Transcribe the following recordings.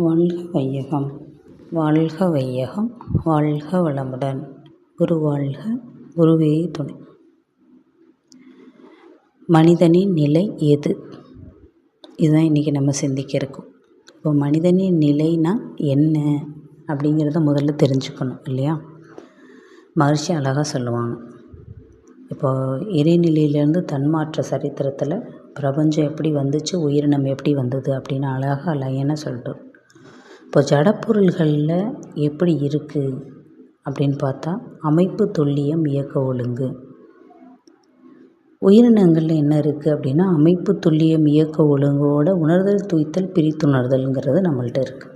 வாழ்க வையகம், வாழ்க வையகம், வாழ்க வளமுடன். குரு வாழ்க, குருவே துணை. மனிதனின் நிலை எது? இதுதான் இன்றைக்கி நம்ம சிந்திக்க இருக்கோம். இப்போ மனிதனின் நிலைனா என்ன அப்படிங்கிறத முதல்ல தெரிஞ்சுக்கணும் இல்லையா? மகர்ஷி அழகாக சொல்லுவாங்க. இப்போ இறைநிலையிலேருந்து தன்மாற்ற சரித்திரத்தில் பிரபஞ்சம் எப்படி வந்துச்சு, உயிரினம் எப்படி வந்தது அப்படின்னு அழகாக லைனாக சொல்லிட்டு. இப்போ ஜடப்பொருள்களில் எப்படி இருக்குது அப்படின்னு பார்த்தா அமைப்பு, துல்லியம், இயக்க ஒழுங்கு. உயிரினங்களில் என்ன இருக்குது அப்படின்னா அமைப்பு, துல்லியம், இயக்க ஒழுங்கோட உணர்தல், துய்த்தல், பிரித்துணர்தல்ங்கிறது நம்மள்ட்ட இருக்குது.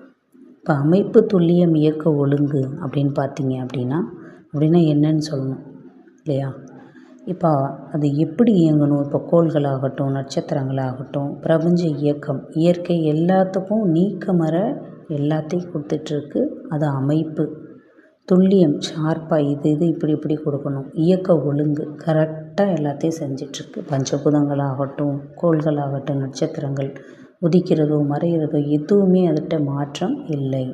இப்போ அமைப்பு, துல்லியம், இயக்க ஒழுங்கு அப்படின்னு பார்த்தீங்க அப்படின்னா என்னன்னு சொல்லணும் இல்லையா? இப்போ அது எப்படி இயங்கணும்? இப்போ கோள்களாகட்டும், நட்சத்திரங்களாகட்டும், பிரபஞ்ச இயக்கம், இயற்கை எல்லாத்துக்கும் நீக்கமற எல்லாத்தையும் கொடுத்துட்ருக்கு. அது அமைப்பு. துல்லியம், ஷார்ப்பாக இது இப்படி கொடுக்கணும். இயக்க ஒழுங்கு கரெக்டாக எல்லாத்தையும் செஞ்சிட்ருக்கு. பஞ்சபூதங்களாகட்டும், கோள்களாகட்டும், நட்சத்திரங்கள் உதிக்கிறதோ மறைகிறதோ எதுவுமே அதுகிட்ட மாற்றம் இல்லை.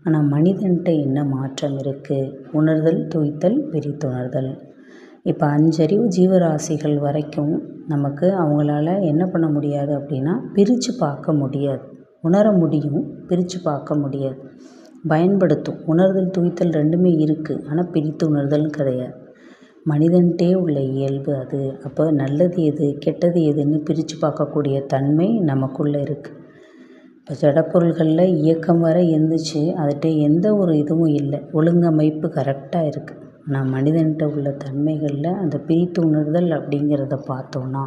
ஆனால் மனிதன்கிட்ட என்ன மாற்றம் இருக்குது? உணர்தல், துய்த்தல், பிரித்துணர்தல். இப்போ 5 அறிவு ஜீவராசிகள் வரைக்கும் நமக்கு அவங்களால என்ன பண்ண முடியாது அப்படின்னா பிரித்து பார்க்க முடியாது. உணர முடியும், பிரித்து பார்க்க முடியாது. பயன்படுத்தும். உணர்தல், துய்த்தல் ரெண்டுமே இருக்குது. ஆனால் பிரித்து உணர்தல் கிடையாது. மனிதன்கிட்டே உள்ள இயல்பு அது. அப்போ நல்லது எது, கெட்டது எதுன்னு பிரித்து பார்க்கக்கூடிய தன்மை நமக்குள்ளே இருக்குது. இப்போ ஜடப்பொருள்களில் இயக்கம் வர இருந்துச்சு, அதுகிட்ட எந்த ஒரு இதுவும் இல்லை. ஒழுங்கமைப்பு கரெக்டாக இருக்குது. ஆனால் மனிதன்கிட்ட உள்ள தன்மைகளில் அந்த பிரித்து உணர்தல் அப்படிங்கிறத பார்த்தோன்னா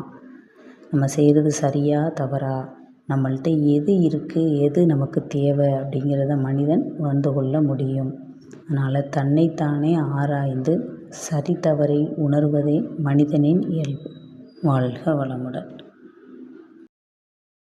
நம்ம செய்கிறது சரியா தவறா, நம்மள்கிட்ட எது இருக்குது, எது நமக்கு தேவை அப்படிங்கிறத மனிதன் உணர்ந்து கொள்ள முடியும். அதனால் தன்னைத்தானே ஆராய்ந்து சரி தவறை உணர்வதே மனிதனின் இயல்பு. வாழ்க வளமுடன்.